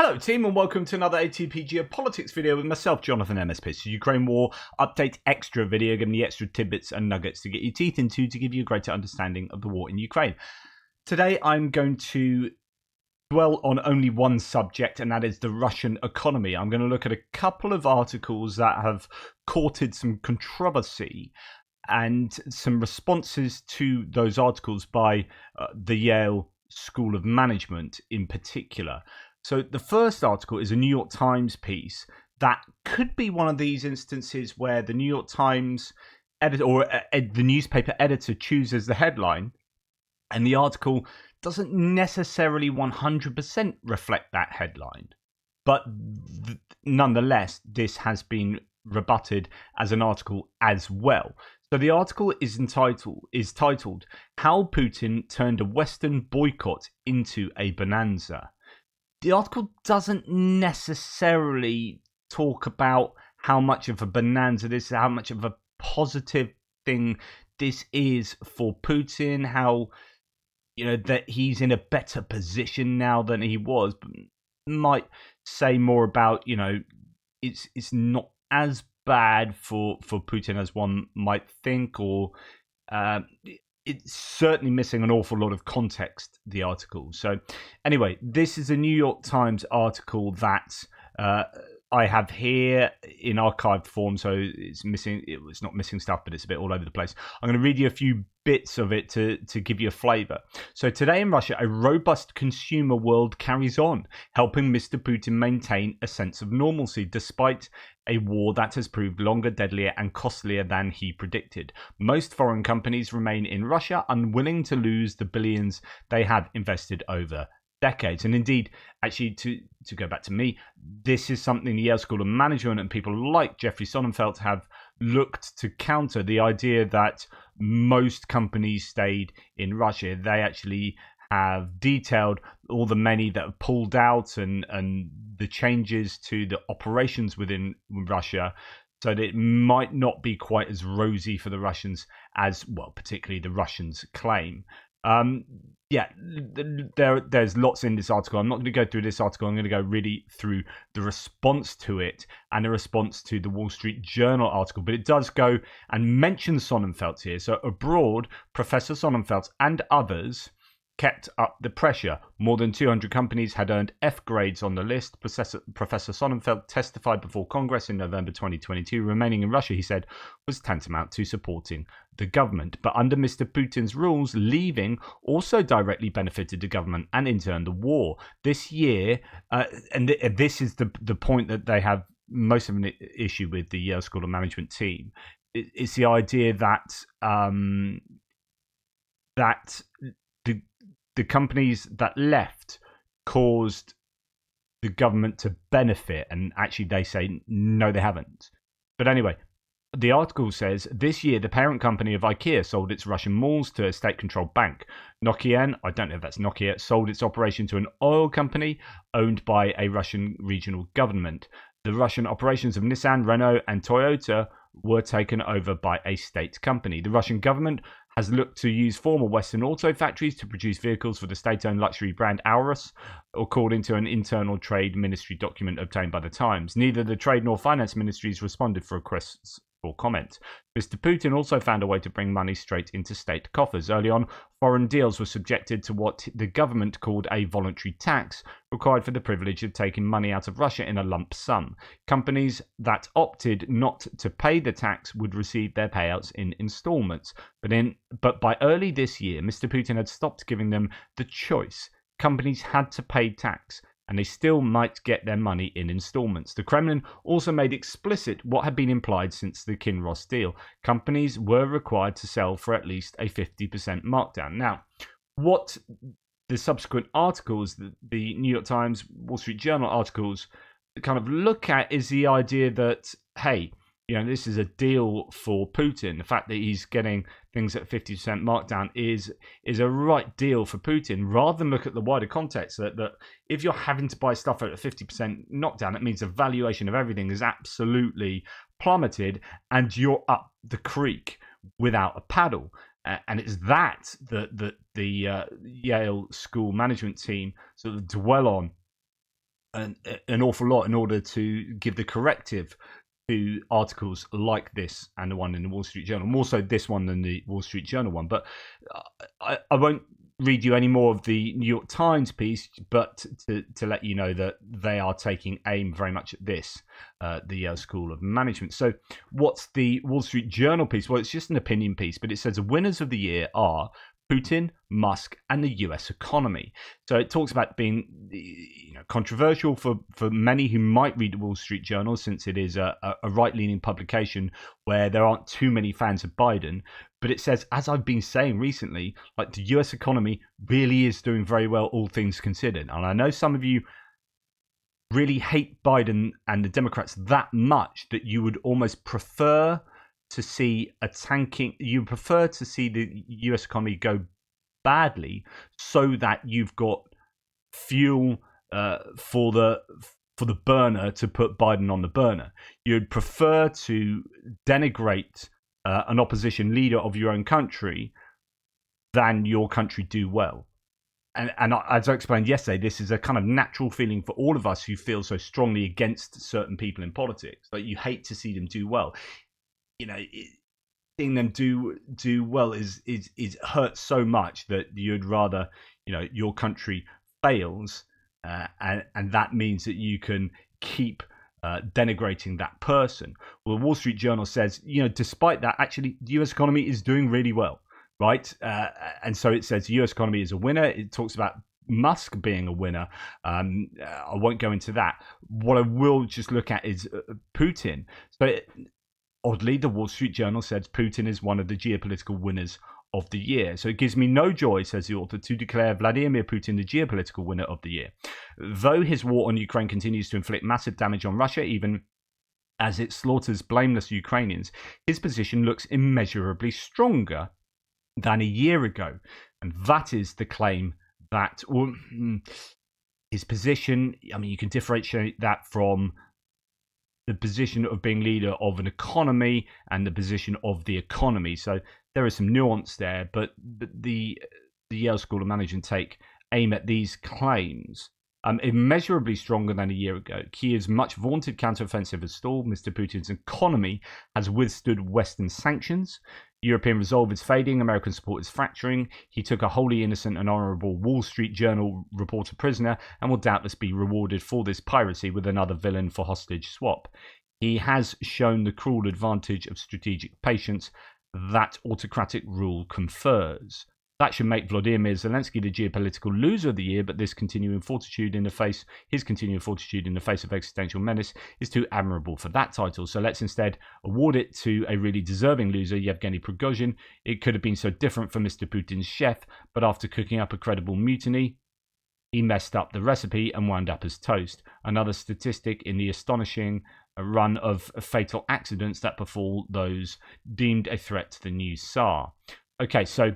Hello team and welcome to another ATP Geopolitics video with myself, Jonathan MSP. So Ukraine War Update Extra video, giving you extra tidbits and nuggets to get your teeth into to give you a greater understanding of the war in Ukraine. Today I'm going to dwell on only one subject, and that is the Russian economy. I'm going to look at a couple of articles that have courted some controversy and some responses to those articles by the Yale School of Management in particular. So the first article is a New York Times piece that could be one of these instances where the New York Times editor or the newspaper editor chooses the headline and the article doesn't necessarily 100% reflect that headline. But nonetheless, this has been rebutted as an article as well. So the article is titled How Putin Turned a Western Boycott into a Bonanza. The article doesn't necessarily talk about how much of a bonanza this is, how much of a positive thing this is for Putin, how, that he's in a better position now than he was, but might say more about, it's not as bad for Putin as one might think, or it's certainly missing an awful lot of context, the article. So anyway, this is a New York Times article that I have here in archived form, so it's not missing stuff, but it's a bit all over the place. I'm going to read you a few bits of it to give you a flavour. So today in Russia, a robust consumer world carries on, helping Mr. Putin maintain a sense of normalcy despite a war that has proved longer, deadlier and costlier than he predicted. Most foreign companies remain in Russia, unwilling to lose the billions they have invested over decades. And indeed, actually, to go back to me, this is something the Yale School of Management and people like Jeffrey Sonnenfeld have looked to counter, the idea that most companies stayed in Russia. They actually have detailed all the many that have pulled out and the changes to the operations within Russia, so that it might not be quite as rosy for the Russians as, well, particularly the Russians claim. There's lots in this article. I'm not going to go through this article. I'm going to go really through the response to it and the response to the Wall Street Journal article. But it does go and mention Sonnenfeld here. So abroad, Professor Sonnenfeld and others kept up the pressure. More than 200 companies had earned F grades on the list. Professor Sonnenfeld testified before Congress in November 2022. Remaining in Russia, he said, was tantamount to supporting the government. But under Mr. Putin's rules, leaving also directly benefited the government and in turn the war. This year, and this is the point that they have most of an issue with the Yale School of Management team. It's the idea that the companies that left caused the government to benefit, and actually they say no, they haven't. But anyway, the article says this year the parent company of IKEA sold its Russian malls to a state-controlled bank. Nokia, I don't know if that's Nokia, sold its operation to an oil company owned by a Russian regional government. The Russian operations of Nissan, Renault and Toyota were taken over by a state company. The Russian government has looked to use former Western auto factories to produce vehicles for the state-owned luxury brand Aurus, according to an internal trade ministry document obtained by the Times. Neither the trade nor finance ministries responded for requests for comment. Mr. Putin also found a way to bring money straight into state coffers. Early on, foreign deals were subjected to what the government called a voluntary tax, required for the privilege of taking money out of Russia in a lump sum. Companies that opted not to pay the tax would receive their payouts in installments. But by early this year, Mr. Putin had stopped giving them the choice. Companies had to pay tax, and they still might get their money in installments. The Kremlin also made explicit what had been implied since the Kinross deal. Companies were required to sell for at least a 50% markdown. Now, what the subsequent articles, the New York Times, Wall Street Journal articles, kind of look at is the idea that, hey, this is a deal for Putin. The fact that he's getting things at 50% markdown is a right deal for Putin, rather than look at the wider context that if you're having to buy stuff at a 50% knockdown, it means the valuation of everything is absolutely plummeted and you're up the creek without a paddle. And it's that the Yale School Management team sort of dwell on an awful lot in order to give the corrective to articles like this and the one in the Wall Street Journal, more so this one than the Wall Street Journal one. But I won't read you any more of the New York Times piece, but to let you know that they are taking aim very much at this, the Yale School of Management. So what's the Wall Street Journal piece? Well, it's just an opinion piece, but it says the winners of the year are Putin, Musk, and the US economy. So it talks about being controversial for many who might read the Wall Street Journal, since it is a right-leaning publication where there aren't too many fans of Biden. But it says, as I've been saying recently, like, the US economy really is doing very well, all things considered. And I know some of you really hate Biden and the Democrats that much that you would almost prefer to see you prefer to see the US economy go badly so that you've got fuel for the burner to put Biden on the burner. You'd prefer to denigrate an opposition leader of your own country than your country do well. And as I explained yesterday, this is a kind of natural feeling for all of us who feel so strongly against certain people in politics. Like, you hate to see them do well. Seeing them do well is hurts so much that you'd rather your country fails, and that means that you can keep denigrating that person. Well, the Wall Street Journal says, despite that, actually the US economy is doing really well, right? And so it says the US economy is a winner. It talks about Musk being a winner. I won't go into that. What I will just look at is Putin. So oddly, the Wall Street Journal says Putin is one of the geopolitical winners of the year. So it gives me no joy, says the author, to declare Vladimir Putin the geopolitical winner of the year. Though his war on Ukraine continues to inflict massive damage on Russia, even as it slaughters blameless Ukrainians, his position looks immeasurably stronger than a year ago. And that is the claim that his position, you can differentiate that from the position of being leader of an economy and the position of the economy. So there is some nuance there, but the Yale School of Management take aim at these claims. Immeasurably stronger than a year ago. Kiev's much vaunted counteroffensive has stalled. Mr. Putin's economy has withstood Western sanctions. European resolve is fading. American support is fracturing. He took a wholly innocent and honourable Wall Street Journal reporter prisoner and will doubtless be rewarded for this piracy with another villain for hostage swap. He has shown the cruel advantage of strategic patience that autocratic rule confers. That should make Vladimir Zelensky the geopolitical loser of the year, but his continuing fortitude in the face of existential menace is too admirable for that title. So let's instead award it to a really deserving loser, Yevgeny Prigozhin. It could have been so different for Mr. Putin's chef, but after cooking up a credible mutiny, he messed up the recipe and wound up as toast. Another statistic in the astonishing run of fatal accidents that befall those deemed a threat to the new Tsar. Okay, so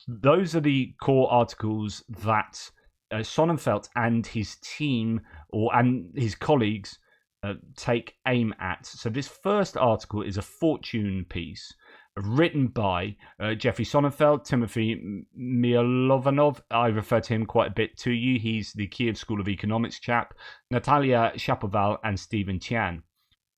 those are the core articles that Sonnenfeld and his team and his colleagues take aim at. So this first article is a fortune piece written by Jeffrey Sonnenfeld, Timothy Milovanov. I refer to him quite a bit to you. He's the Kiev School of Economics chap, Natalia Shapoval and Stephen Tian.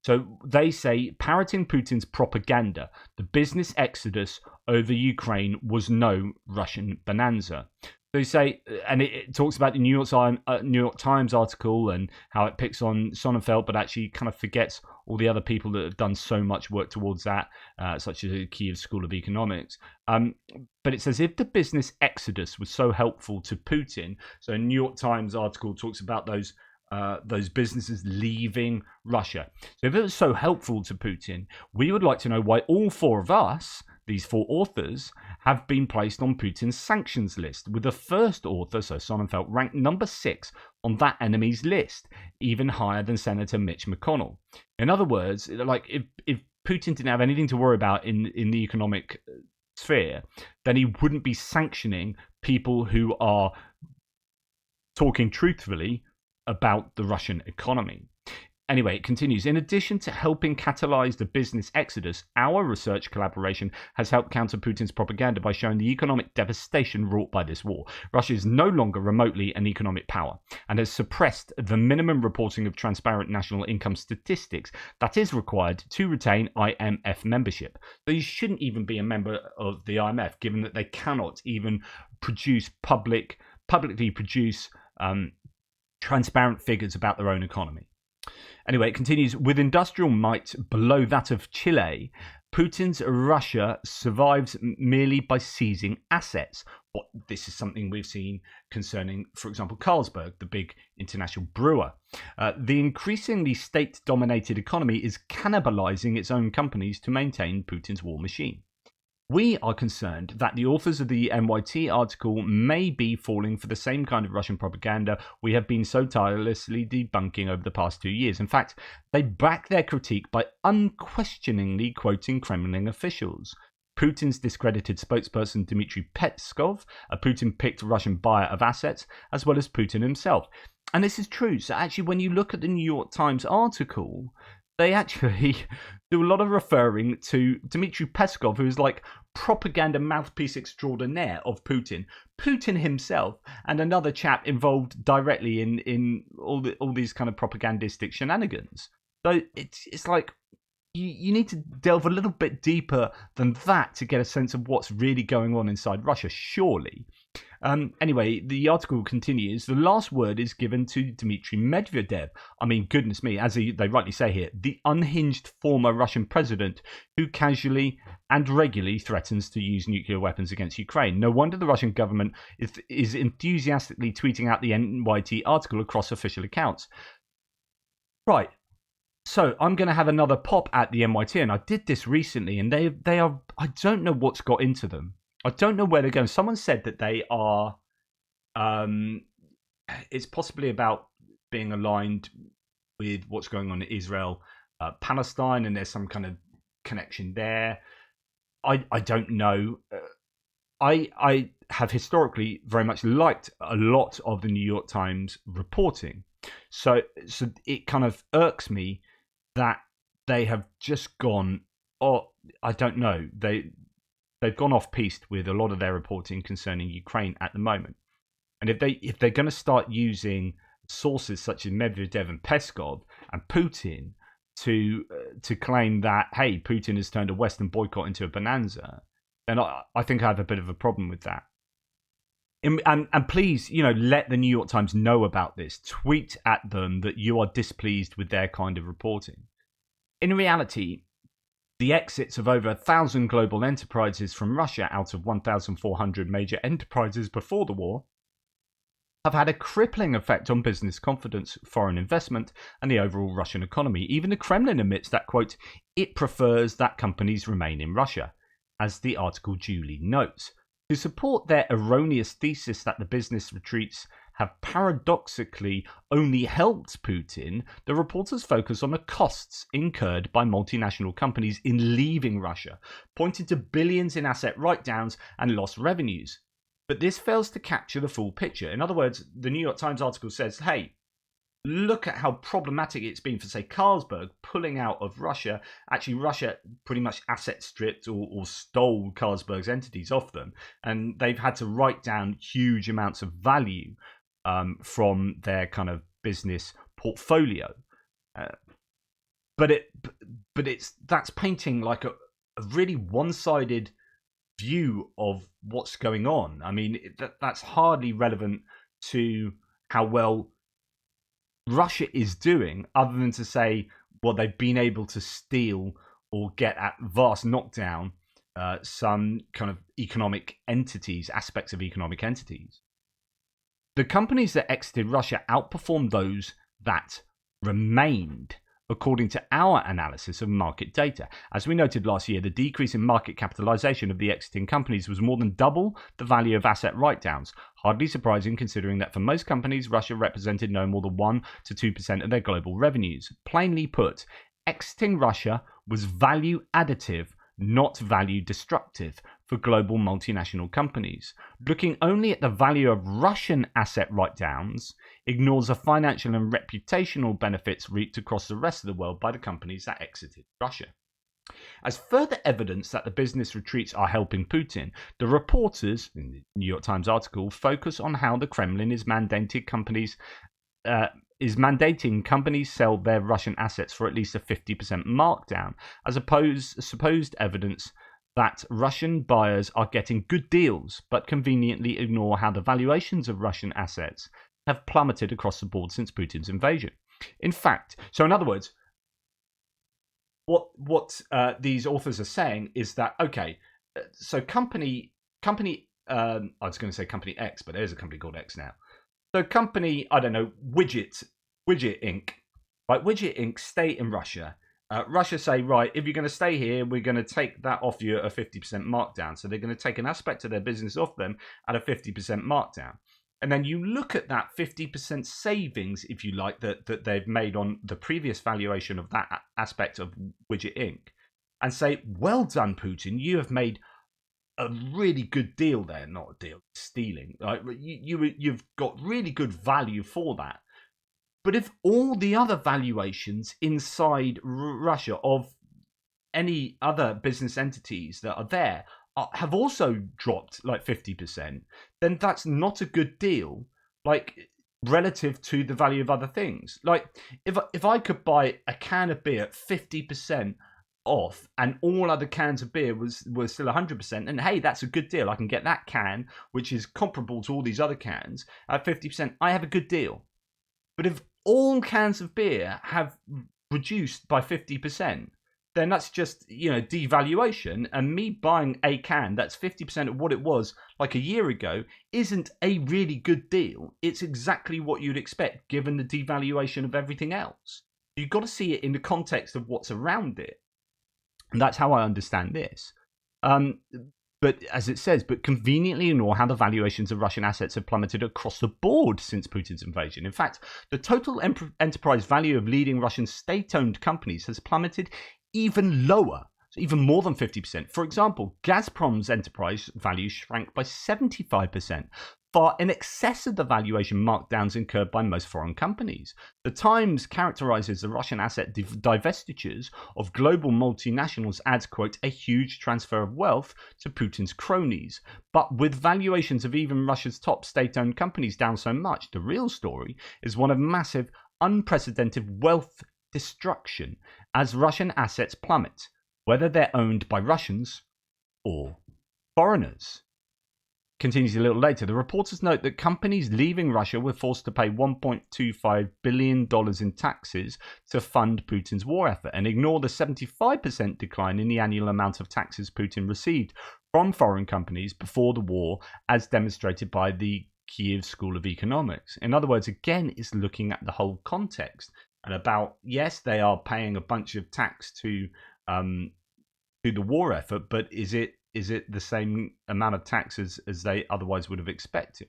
So they say, parroting Putin's propaganda, the business exodus over Ukraine was no Russian bonanza. They say, and it talks about the New York Times article and how it picks on Sonnenfeld, but actually kind of forgets all the other people that have done so much work towards that, such as the Kiev School of Economics. But it says, if the business exodus was so helpful to Putin, so a New York Times article talks about those businesses leaving Russia. So if it was so helpful to Putin, we would like to know why all four of us, these four authors, have been placed on Putin's sanctions list, with the first author, so Sonnenfeld, ranked number 6 on that enemy's list, even higher than Senator Mitch McConnell. In other words, like if Putin didn't have anything to worry about in the economic sphere, then he wouldn't be sanctioning people who are talking truthfully about the Russian economy. Anyway, it continues. In addition to helping catalyze the business exodus, our research collaboration has helped counter Putin's propaganda by showing the economic devastation wrought by this war. Russia is no longer remotely an economic power and has suppressed the minimum reporting of transparent national income statistics that is required to retain IMF membership. So you shouldn't even be a member of the IMF, given that they cannot even publicly produce transparent figures about their own economy. Anyway, it continues. With industrial might below that of Chile, Putin's Russia survives merely by seizing assets. This is something we've seen concerning, for example, Carlsberg, the big international brewer. The increasingly state-dominated economy is cannibalizing its own companies to maintain Putin's war machine. We are concerned that the authors of the NYT article may be falling for the same kind of Russian propaganda we have been so tirelessly debunking over the past 2 years. In fact, they back their critique by unquestioningly quoting Kremlin officials. Putin's discredited spokesperson Dmitry Peskov, a Putin-picked Russian buyer of assets, as well as Putin himself. And this is true. So actually, when you look at the New York Times article, they actually do a lot of referring to Dmitry Peskov, who is like propaganda mouthpiece extraordinaire of Putin. Putin himself and another chap involved directly in all these kind of propagandistic shenanigans. So it's like you need to delve a little bit deeper than that to get a sense of what's really going on inside Russia, surely. Anyway, the article continues. The last word is given to Dmitry Medvedev. I mean, goodness me, as they rightly say here, the unhinged former Russian president who casually and regularly threatens to use nuclear weapons against Ukraine. No wonder the Russian government is enthusiastically tweeting out the NYT article across official accounts. Right. So I'm going to have another pop at the NYT, and I did this recently, and they are, I don't know what's got into them. I don't know where they're going. Someone said that they are, it's possibly about being aligned with what's going on in Israel, Palestine, and there's some kind of connection there. I don't know. I have historically very much liked a lot of the New York Times reporting. So it kind of irks me that they have just gone, I don't know, they've gone off piste with a lot of their reporting concerning Ukraine at the moment. And if they're going to start using sources such as Medvedev and Peskov and Putin to claim that, hey, Putin has turned a Western boycott into a bonanza, then I think I have a bit of a problem with that. And please, let the New York Times know about this. Tweet at them that you are displeased with their kind of reporting. In reality, the exits of over 1,000 global enterprises from Russia out of 1,400 major enterprises before the war have had a crippling effect on business confidence, foreign investment, and the overall Russian economy. Even the Kremlin admits that, quote, it prefers that companies remain in Russia, as the article duly notes. To support their erroneous thesis that the business retreats have paradoxically only helped Putin, the reporters focus on the costs incurred by multinational companies in leaving Russia, pointing to billions in asset write-downs and lost revenues. But this fails to capture the full picture. In other words, the New York Times article says, hey, look at how problematic it's been for, say, Carlsberg pulling out of Russia. Actually, Russia pretty much asset stripped or stole Carlsberg's entities off them. And they've had to write down huge amounts of value from their kind of business portfolio. But that's painting like a really one-sided view of what's going on. I mean, that's hardly relevant to how well Russia is doing, other than to say, well, they've been able to steal or get at vast knockdown some kind of economic entities, aspects of economic entities. The companies that exited Russia outperformed those that remained, according to our analysis of market data. As we noted last year, the decrease in market capitalization of the exiting companies was more than double the value of asset write-downs. Hardly surprising, considering that for most companies, Russia represented no more than 1 to 2% of their global revenues. Plainly put, exiting Russia was value additive, not value destructive for global multinational companies. Looking only at the value of Russian asset write-downs ignores the financial and reputational benefits reaped across the rest of the world by the companies that exited Russia. As further evidence that the business retreats are helping Putin, the reporters in the New York Times article focus on how the Kremlin is mandating companies sell their Russian assets for at least a 50% markdown, as supposed evidence that Russian buyers are getting good deals, but conveniently ignore how the valuations of Russian assets have plummeted across the board since Putin's invasion. In fact, so in other words, what these authors are saying is that, okay, so company I was going to say company X, but there's a company called X now. So company, I don't know, Widget Inc. Right, Widget Inc. stay in Russia. Russia say, right, if you're going to stay here, we're going to take that off you at a 50% markdown. So they're going to take an aspect of their business off them at a 50% markdown. And then you look at that 50% savings, if you like, that they've made on the previous valuation of that aspect of Widget Inc. and say, well done, Putin. You have made a really good deal there. Not a deal, stealing. Like, you've got really good value for that. But if all the other valuations inside Russia of any other business entities that are there have also dropped like 50%, then that's not a good deal, like relative to the value of other things. Like if I could buy a can of beer at 50% off and all other cans of beer was still 100%, and hey, that's a good deal. I can get that can, which is comparable to all these other cans, at 50%. I have a good deal. But if all cans of beer have reduced by 50%, then that's just, devaluation. And me buying a can that's 50% of what it was like a year ago isn't a really good deal. It's exactly what you'd expect given the devaluation of everything else. You've got to see it in the context of what's around it. And that's how I understand this. But as it says, but conveniently ignore how the valuations of Russian assets have plummeted across the board since Putin's invasion. In fact, the total enterprise value of leading Russian state-owned companies has plummeted even lower, so even more than 50%. For example, Gazprom's enterprise value shrank by 75%, far in excess of the valuation markdowns incurred by most foreign companies. The Times characterizes the Russian asset divestitures of global multinationals as, quote, a huge transfer of wealth to Putin's cronies. But with valuations of even Russia's top state-owned companies down so much, the real story is one of massive, unprecedented wealth destruction as Russian assets plummet, whether they're owned by Russians or foreigners. Continues a little later. The reporters note that companies leaving Russia were forced to pay $1.25 billion in taxes to fund Putin's war effort and ignore the 75% decline in the annual amount of taxes Putin received from foreign companies before the war, as demonstrated by the Kiev School of Economics. In other words, again, it's looking at the whole context and about, yes, they are paying a bunch of tax to the war effort, but is it the same amount of taxes as they otherwise would have expected?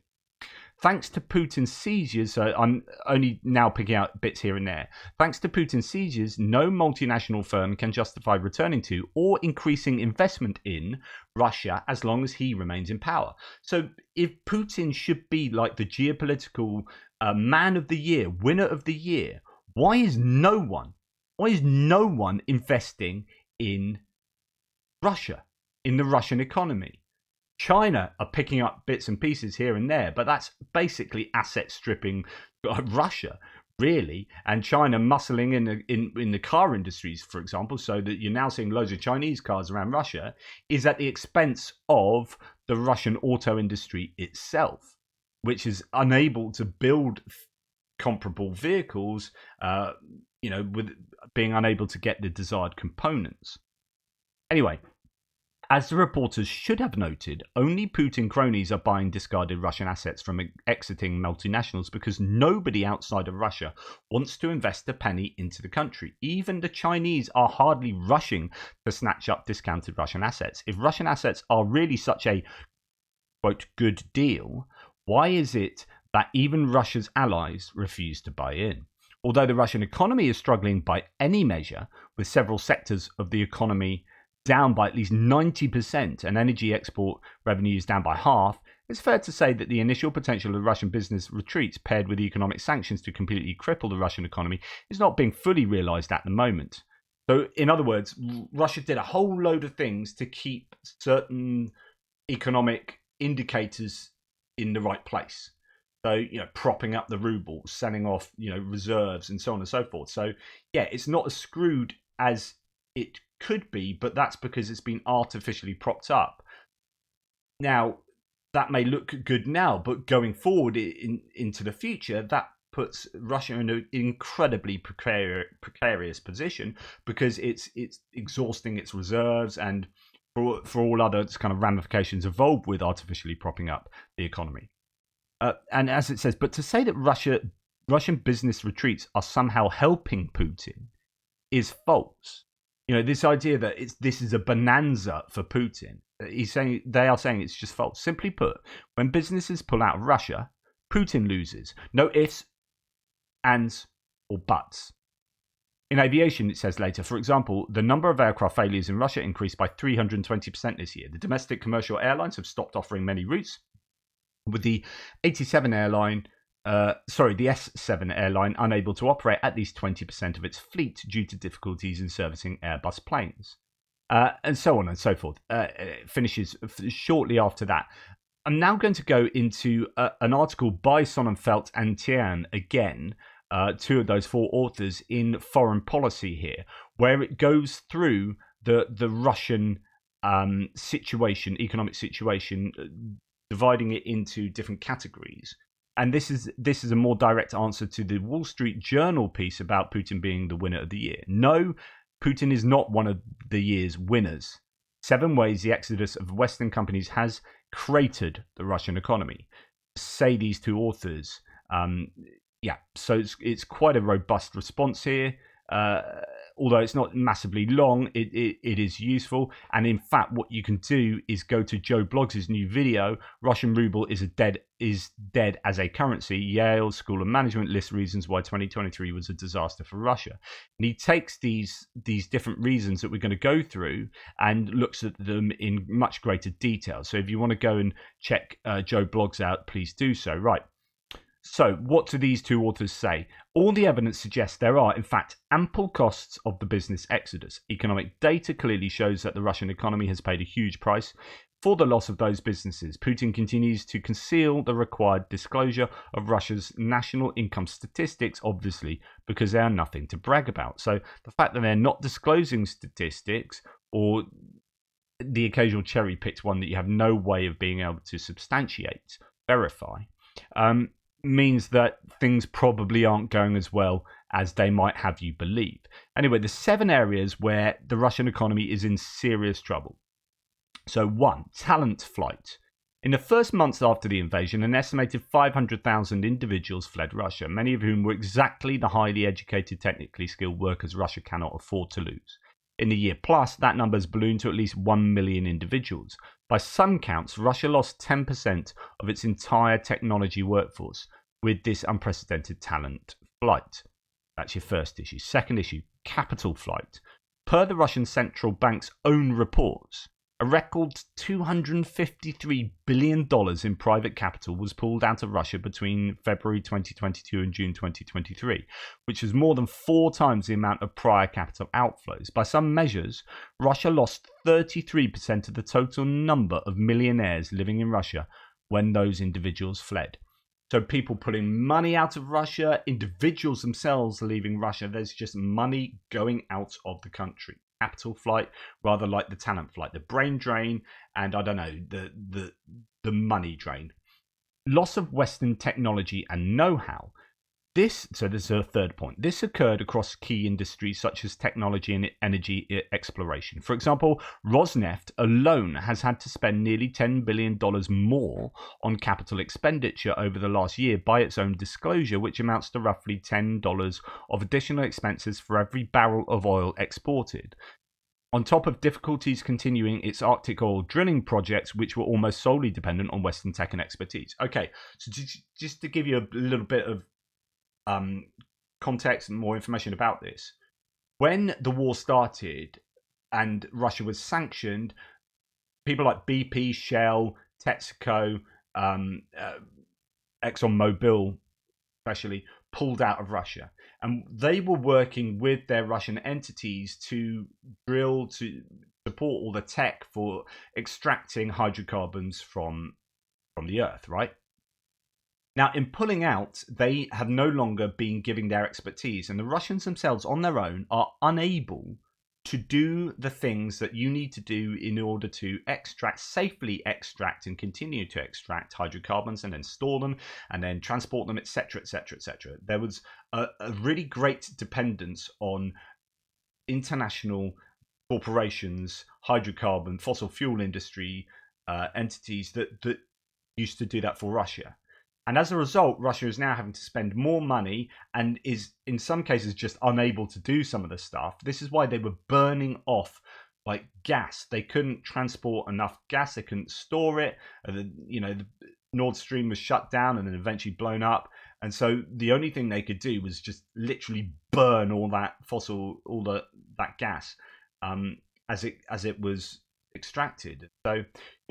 Thanks to Putin's seizures, so I'm only now picking out bits here and there. Thanks to Putin's seizures, no multinational firm can justify returning to or increasing investment in Russia as long as he remains in power. So if Putin should be like the geopolitical man of the year, winner of the year, why is no one investing in Russia, in the Russian economy? China are picking up bits and pieces here and there, but that's basically asset stripping Russia, really. And China muscling in the car industries, for example, so that you're now seeing loads of Chinese cars around Russia, is at the expense of the Russian auto industry itself, which is unable to build comparable vehicles, with being unable to get the desired components. Anyway, as the reporters should have noted, only Putin cronies are buying discarded Russian assets from exiting multinationals because nobody outside of Russia wants to invest a penny into the country. Even the Chinese are hardly rushing to snatch up discounted Russian assets. If Russian assets are really such a, quote, good deal, why is it that even Russia's allies refuse to buy in? Although the Russian economy is struggling by any measure, with several sectors of the economy down by at least 90% and energy export revenues down by half, It's fair to say that the initial potential of Russian business retreats paired with economic sanctions to completely cripple the Russian economy is not being fully realized at the moment. So, in other words, Russia did a whole load of things to keep certain economic indicators in the right place. So, propping up the ruble, selling off, reserves and so on and so forth. So, yeah, it's not as screwed as it could be, but that's because it's been artificially propped up. Now, that may look good now, but going forward into the future, that puts Russia in an incredibly precarious position because it's exhausting its reserves and for all other kind of ramifications involved with artificially propping up the economy. And as it says, but to say that Russian business retreats are somehow helping Putin is false. This idea that this is a bonanza for Putin. They are saying it's just false. Simply put, when businesses pull out of Russia, Putin loses. No ifs, ands, or buts. In aviation, it says later, for example, the number of aircraft failures in Russia increased by 320% this year. The domestic commercial airlines have stopped offering many routes, with the S7 airline unable to operate at least 20% of its fleet due to difficulties in servicing Airbus planes. And so on and so forth. It finishes shortly after that. I'm now going to go into an article by Sonnenfeld and Tian again, two of those four authors in Foreign Policy here, where it goes through the Russian situation, economic situation, dividing it into different categories. And this is a more direct answer to the Wall Street Journal piece about Putin being the winner of the year. No, Putin is not one of the year's winners. 7 ways the exodus of Western companies has cratered the Russian economy, say these two authors. So it's quite a robust response here. Although it's not massively long, it is useful. And in fact, what you can do is go to Joe Bloggs' new video. Russian ruble is dead as a currency. Yale School of Management lists reasons why 2023 was a disaster for Russia. And he takes these different reasons that we're going to go through and looks at them in much greater detail. So if you want to go and check Joe Bloggs out, please do so. Right. So, what do these two authors say? All the evidence suggests there are, in fact, ample costs of the business exodus. Economic data clearly shows that the Russian economy has paid a huge price for the loss of those businesses. Putin continues to conceal the required disclosure of Russia's national income statistics, obviously, because they are nothing to brag about. So, the fact that they're not disclosing statistics, or the occasional cherry-picked one that you have no way of being able to substantiate, verify, means that things probably aren't going as well as they might have you believe. Anyway, the 7 areas where the Russian economy is in serious trouble. So 1, talent flight. In the first months after the invasion, an estimated 500,000 individuals fled Russia, many of whom were exactly the highly educated, technically skilled workers Russia cannot afford to lose. In the year plus, that number has ballooned to at least 1 million individuals. By some counts, Russia lost 10% of its entire technology workforce with this unprecedented talent flight. That's your first issue. Second issue, capital flight. Per the Russian central bank's own reports, a record $253 billion in private capital was pulled out of Russia between February 2022 and June 2023, which was more than 4 times the amount of prior capital outflows. By some measures, Russia lost 33% of the total number of millionaires living in Russia when those individuals fled. So people pulling money out of Russia, individuals themselves leaving Russia, there's just money going out of the country. Capital flight, rather like the talent flight, the brain drain, and I don't know, the money drain. Loss of Western technology and know-how. So this is a third point. This occurred across key industries such as technology and energy exploration. For example, Rosneft alone has had to spend nearly $10 billion more on capital expenditure over the last year by its own disclosure, which amounts to roughly $10 of additional expenses for every barrel of oil exported. On top of difficulties continuing its Arctic oil drilling projects, which were almost solely dependent on Western tech and expertise. Okay, so just to give you a little bit of context and more information about this. When the war started and Russia was sanctioned, people like BP, Shell, Texaco, ExxonMobil especially, pulled out of Russia. And they were working with their Russian entities to drill, to support all the tech for extracting hydrocarbons from the earth, right? Now, in pulling out, they have no longer been giving their expertise, and the Russians themselves on their own are unable to do the things that you need to do in order to safely extract and continue to extract hydrocarbons and then store them and then transport them, etc., etc., etc. There was a really great dependence on international corporations, hydrocarbon, fossil fuel industry entities that used to do that for Russia. And as a result, Russia is now having to spend more money and is, in some cases, just unable to do some of the stuff. This is why they were burning off like gas. They couldn't transport enough gas. They couldn't store it. The Nord Stream was shut down and then eventually blown up. And so the only thing they could do was just literally burn all that that gas as it was extracted. So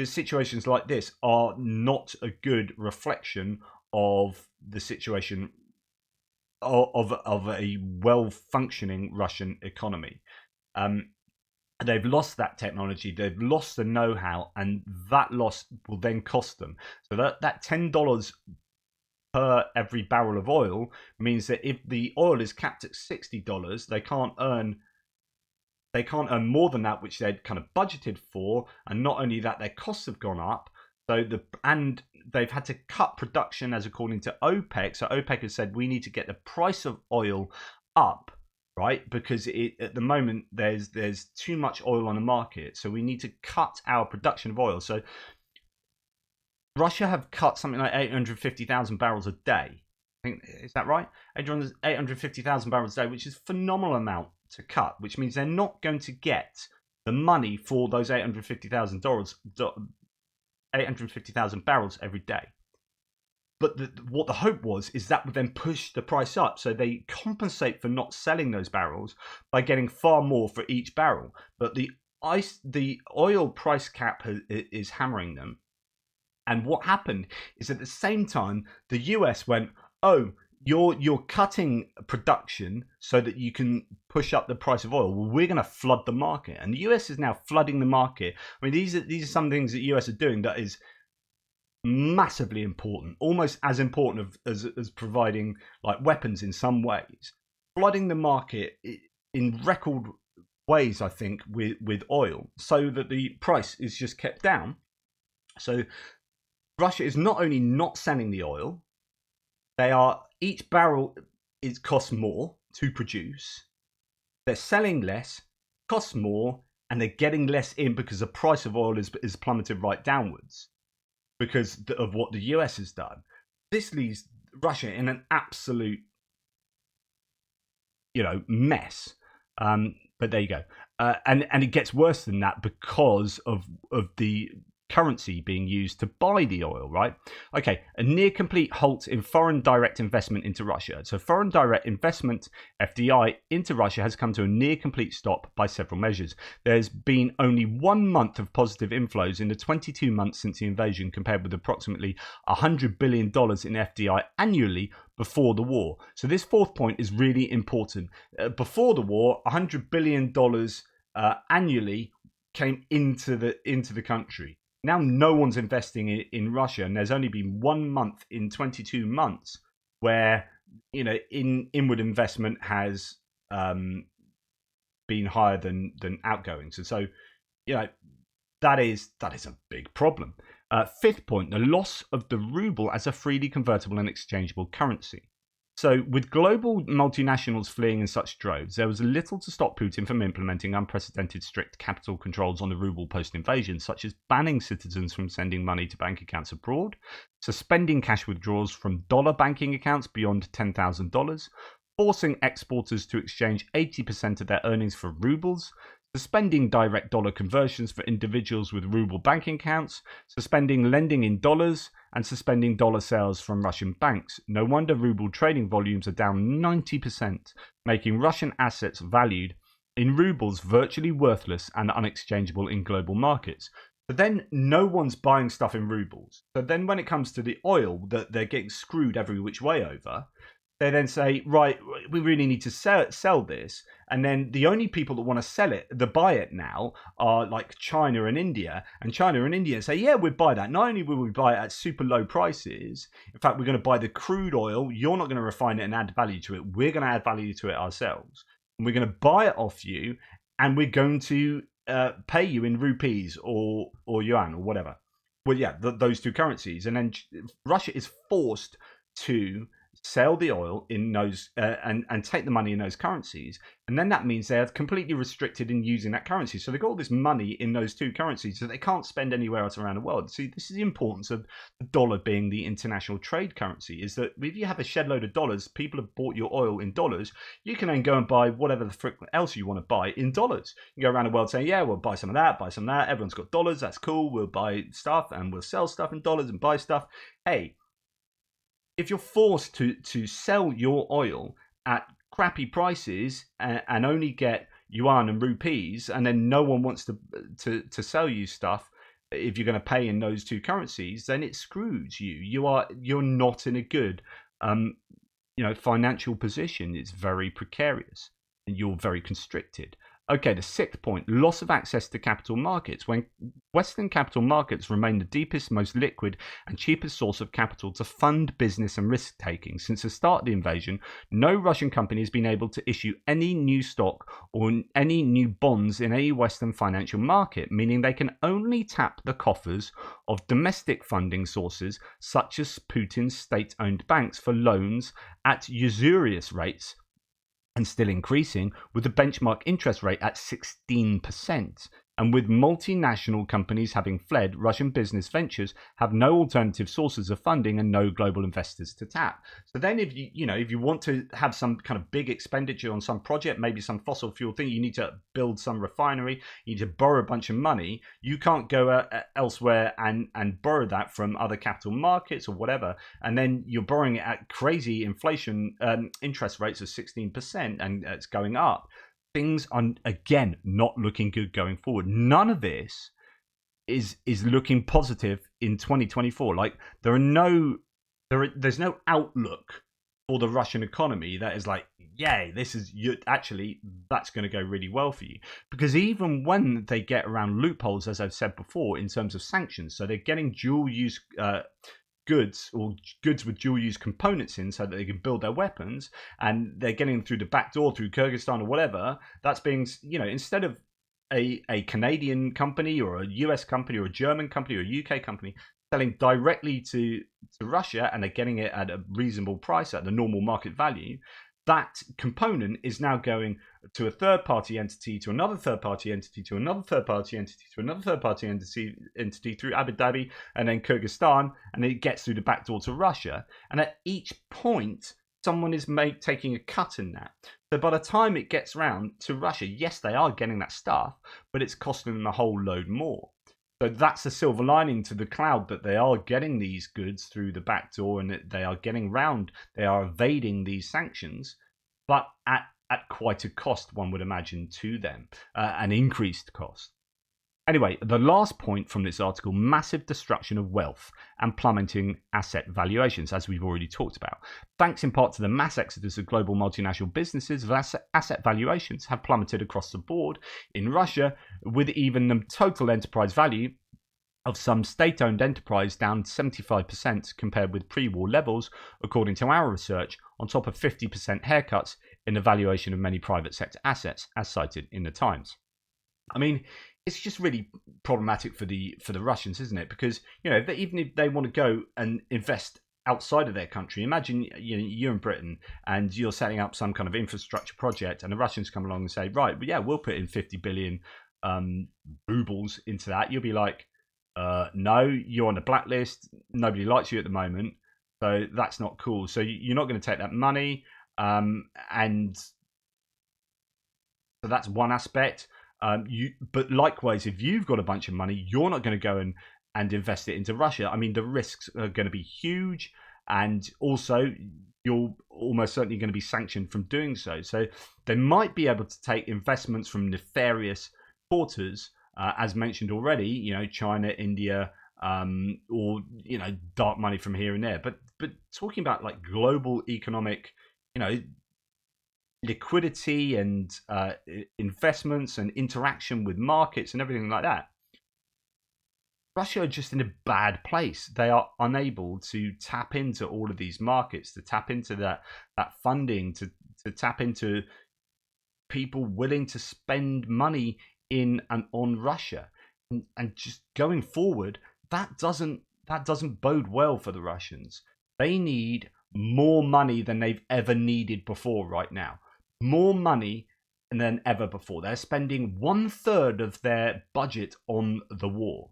situations like this are not a good reflection of the situation of a well-functioning Russian economy. They've lost that technology, they've lost the know-how, and that loss will then cost them. So that $10 per every barrel of oil means that if the oil is capped at $60, they can't earn more than that, which they'd kind of budgeted for. And not only that, their costs have gone up. And they've had to cut production, as according to OPEC. So OPEC has said we need to get the price of oil up, right? Because at the moment there's too much oil on the market. So we need to cut our production of oil. So Russia have cut something like 850,000 barrels a day. I think, is that right? 850,000 barrels a day, which is a phenomenal amount to cut, which means they're not going to get the money for those 850,000 barrels every day. But what the hope was is that would then push the price up, so they compensate for not selling those barrels by getting far more for each barrel. But the oil price cap is hammering them. And what happened is at the same time the US went, oh, you're cutting production so that you can push up the price of oil. Well, we're going to flood the market, and the US is now flooding the market. I mean, these are some things that the US are doing that is massively important, almost as important as providing like weapons in some ways. Flooding the market in record ways, I think, with oil, so that the price is just kept down. So Russia is not only not selling the oil, each barrel costs more to produce. They're selling less, costs more, and they're getting less in because the price of oil is plummeted right downwards because of what the US has done. This leaves Russia in an absolute, mess. But there you go. And it gets worse than that because of the currency being used to buy the oil, right? Okay, a near complete halt in foreign direct investment into Russia. So foreign direct investment, FDI, into Russia has come to a near complete stop by several measures. There's been only 1 month of positive inflows in the 22 months since the invasion, compared with approximately $100 billion in FDI annually before the war. So this fourth point is really important. Before the war, $100 billion annually came into the country. Now no one's investing in Russia, and there's only been 1 month in 22 months where inward investment has been higher than outgoings, and so that is a big problem. Fifth point: the loss of the ruble as a freely convertible and exchangeable currency. So, with global multinationals fleeing in such droves, there was little to stop Putin from implementing unprecedented strict capital controls on the ruble post-invasion, such as banning citizens from sending money to bank accounts abroad, suspending cash withdrawals from dollar banking accounts beyond $10,000, forcing exporters to exchange 80% of their earnings for rubles, suspending direct dollar conversions for individuals with ruble banking accounts, suspending lending in dollars, and suspending dollar sales from Russian banks. No wonder ruble trading volumes are down 90%, making Russian assets valued in rubles virtually worthless and unexchangeable in global markets. But then no one's buying stuff in rubles. So then when it comes to the oil that they're getting screwed every which way over, they then say, right, we really need to sell this. And then the only people that want to sell it, that buy it now, are like China and India. And China and India say, yeah, we'd buy that. Not only will we buy it at super low prices, in fact, we're going to buy the crude oil. You're not going to refine it and add value to it. We're going to add value to it ourselves. And we're going to buy it off you, and we're going to pay you in rupees or yuan or whatever. Well, yeah, those two currencies. And then Russia is forced to sell the oil in those and take the money in those currencies, and then that means they're completely restricted in using that currency. So they've got all this money in those two currencies that they can't spend anywhere else around the world. See, this is the importance of the dollar being the international trade currency, is that if you have a shed load of dollars, people have bought your oil in dollars, you can then go and buy whatever the frick else you want to buy in dollars. You go around the world saying, yeah, we'll buy some of that, everyone's got dollars, that's cool, we'll buy stuff and we'll sell stuff in dollars and buy stuff. Hey, if you're forced to sell your oil at crappy prices and only get yuan and rupees, and then no one wants to sell you stuff if you're going to pay in those two currencies, then it screws you. You're not in a good financial position. It's very precarious and you're very constricted. Okay, the sixth point, loss of access to capital markets. When Western capital markets remain the deepest, most liquid and cheapest source of capital to fund business and risk-taking, since the start of the invasion, no Russian company has been able to issue any new stock or any new bonds in any Western financial market, meaning they can only tap the coffers of domestic funding sources such as Putin's state-owned banks for loans at usurious rates, and still increasing, with the benchmark interest rate at 16%. And with multinational companies having fled, Russian business ventures have no alternative sources of funding and no global investors to tap. So then if you want to have some kind of big expenditure on some project, maybe some fossil fuel thing, you need to build some refinery, you need to borrow a bunch of money, you can't go elsewhere and borrow that from other capital markets or whatever, and then you're borrowing it at crazy inflation interest rates of 16%, and it's going up. Things are, again, not looking good going forward. None of this is looking positive in 2024. Like, there's no outlook for the Russian economy that is like, yay, that's going to go really well for you. Because even when they get around loopholes, as I've said before, in terms of sanctions, so they're getting dual use goods or goods with dual use components in so that they can build their weapons, and they're getting them through the back door through Kyrgyzstan or whatever. That's being, instead of a Canadian company or a US company or a German company or a UK company selling directly to Russia, and they're getting it at a reasonable price at the normal market value, that component is now going to a third-party entity, to another third-party entity, to another third-party entity, to another third-party entity through Abu Dhabi and then Kyrgyzstan, and then it gets through the back door to Russia. And at each point, someone is taking a cut in that. So by the time it gets round to Russia, yes, they are getting that stuff, but it's costing them a whole load more. So that's the silver lining to the cloud, that they are getting these goods through the back door and that they are getting round, they are evading these sanctions, but at quite a cost, one would imagine, to them, an increased cost. Anyway, the last point from this article, massive destruction of wealth and plummeting asset valuations, as we've already talked about. Thanks in part to the mass exodus of global multinational businesses, asset valuations have plummeted across the board in Russia, with even the total enterprise value of some state-owned enterprise down 75% compared with pre-war levels, according to our research, on top of 50% haircuts in the valuation of many private sector assets, as cited in the Times. I mean, it's just really problematic for the Russians, isn't it? Because even if they want to go and invest outside of their country, imagine you're in Britain and you're setting up some kind of infrastructure project, and the Russians come along and say, right, well, yeah, we'll put in 50 billion rubles into that. You'll be like, no, you're on the blacklist. Nobody likes you at the moment, so that's not cool. So you're not going to take that money, and so that's one aspect. But likewise, if you've got a bunch of money, you're not going to go and invest it into Russia. I mean, the risks are going to be huge, and also you're almost certainly going to be sanctioned from doing so. So they might be able to take investments from nefarious quarters as mentioned already, China, India, or dark money from here and there. But talking about like global economic, liquidity and investments and interaction with markets and everything like that, Russia are just in a bad place. They are unable to tap into all of these markets, to tap into that funding, to tap into people willing to spend money in and on Russia. And just going forward, that doesn't bode well for the Russians. They need more money than they've ever needed before right now. More money than ever before. They're spending 1/3 of their budget on the war.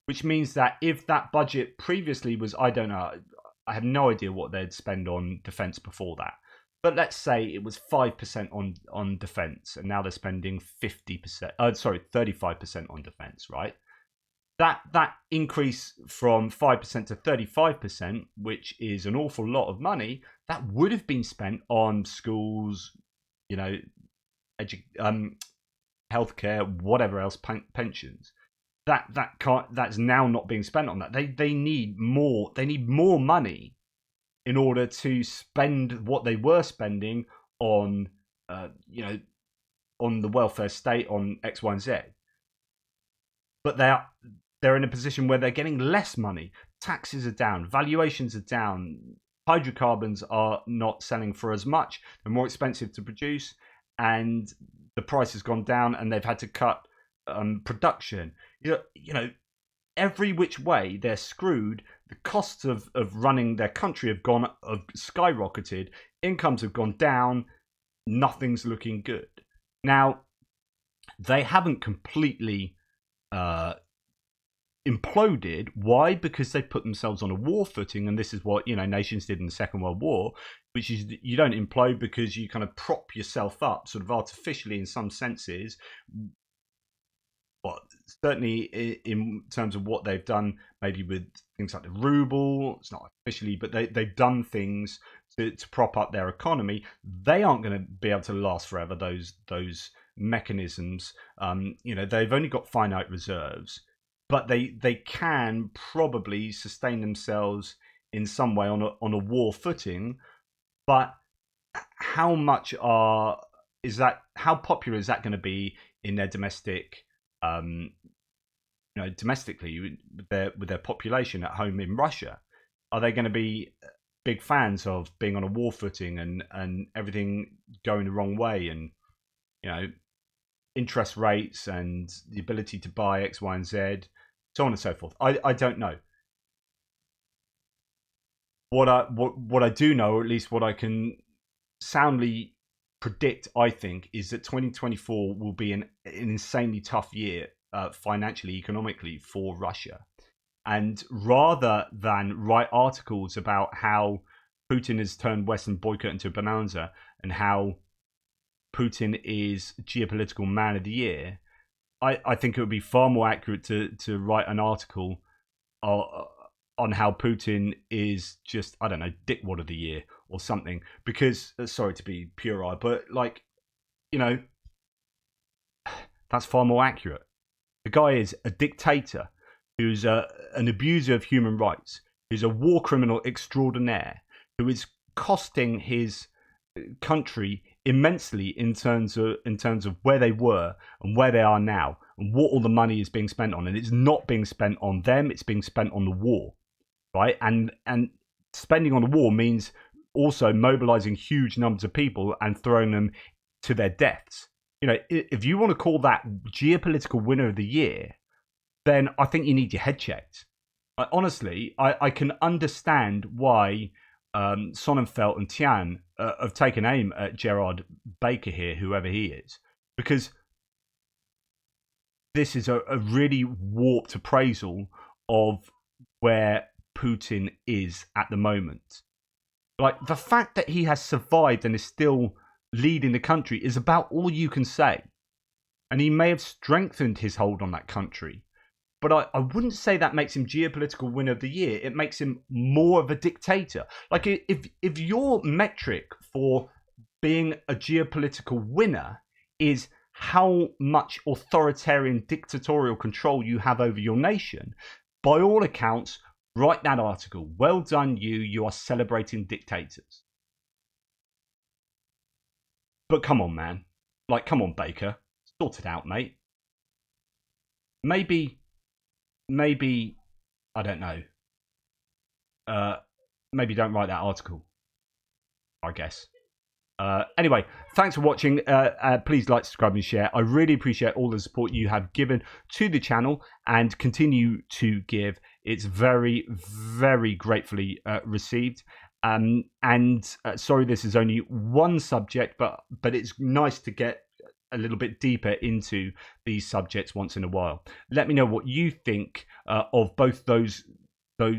Which means that if that budget previously was, I don't know, I have no idea what they'd spend on defense before that. But let's say it was 5% on defense, and now they're spending 35% on defense, right? That increase from 5% to 35%, which is an awful lot of money, that would have been spent on schools, healthcare, whatever else, pensions. That's now not being spent on that. They need more. They need more money in order to spend what they were spending on, on the welfare state, on X, Y, and Z. But they're in a position where they're getting less money. Taxes are down. Valuations are down. Hydrocarbons are not selling for as much. They're more expensive to produce, and the price has gone down, and they've had to cut production. Every which way they're screwed. The costs of running their country have skyrocketed. Incomes have gone down. Nothing's looking good. Now, they haven't completely imploded. Why? Because they put themselves on a war footing, and this is what nations did in the Second World War, which is you don't implode because you kind of prop yourself up sort of artificially in some senses. Well, certainly in terms of what they've done, maybe with things like the ruble, it's not officially, but they've done things to prop up their economy. They aren't going to be able to last forever, those mechanisms. They've only got finite reserves, but they can probably sustain themselves in some way on a war footing. But how much how popular is that going to be in their domestic? Domestically with their population at home in Russia? Are they going to be big fans of being on a war footing and everything going the wrong way, and interest rates and the ability to buy X, Y, and Z, so on and so forth? I don't know. What I do know, or at least what I can soundly predict, I think, is that 2024 will be an insanely tough year financially, economically for Russia. And rather than write articles about how Putin has turned Western boycott into a bonanza and how Putin is geopolitical man of the year, I think it would be far more accurate to write an article on how Putin is just, I don't know, dickwad of the year or something. Because, sorry to be puerile, but that's far more accurate. The guy is a dictator who's an abuser of human rights, who's a war criminal extraordinaire, who is costing his country immensely in terms of where they were and where they are now, and what all the money is being spent on. And it's not being spent on them; it's being spent on the war, right? And spending on the war means also mobilizing huge numbers of people and throwing them to their deaths. If you want to call that geopolitical winner of the year, then I think you need your head checked. Honestly, I can understand why Sonnenfeld and Tian have taken aim at Gerard Baker here, whoever he is, because this is a really warped appraisal of where Putin is at the moment. Like, the fact that he has survived and is still leading the country is about all you can say. And he may have strengthened his hold on that country, but I wouldn't say that makes him geopolitical winner of the year. It makes him more of a dictator. Like, if your metric for being a geopolitical winner is how much authoritarian dictatorial control you have over your nation, by all accounts, write that article. Well done, you are celebrating dictators. But come on, man. Like, come on, Baker. Sort it out, mate. Maybe, I don't know. Maybe don't write that article, I guess. Anyway, thanks for watching. Please like, subscribe, and share. I really appreciate all the support you have given to the channel and continue to give. It's very, very gratefully received. Sorry, this is only one subject, but it's nice to get a little bit deeper into these subjects once in a while. Let me know what you think of both those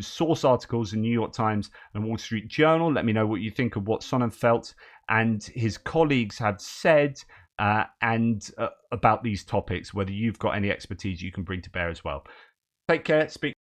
source articles in New York Times and Wall Street Journal. Let me know what you think of what Sonnenfeld and his colleagues have said about these topics, whether you've got any expertise you can bring to bear as well. Take care. Speak.